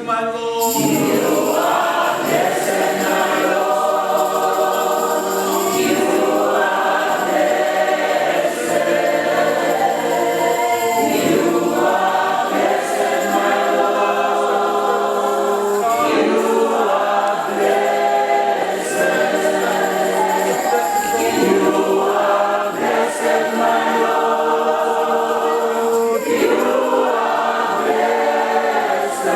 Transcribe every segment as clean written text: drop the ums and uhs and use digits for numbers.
blessed, my Lord. You are blessed, my Lord. You are blessed. You are blessed, my Lord. You are blessed. You are blessed, my Lord. You are blessed.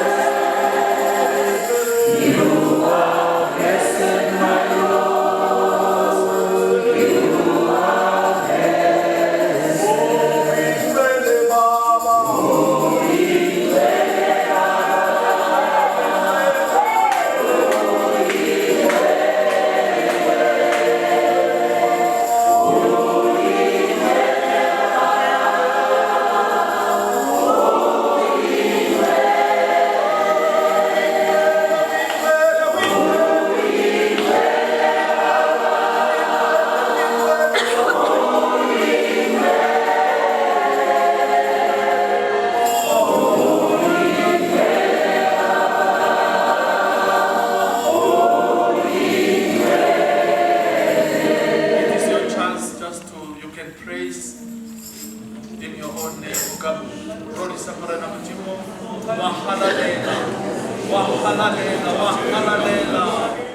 You are blessed, my Lord. You are blessed. It is your chance just to, you can praise in your own name. Rodi saparana mtimo. Wahalalela. Wahalalela. Wahalalela.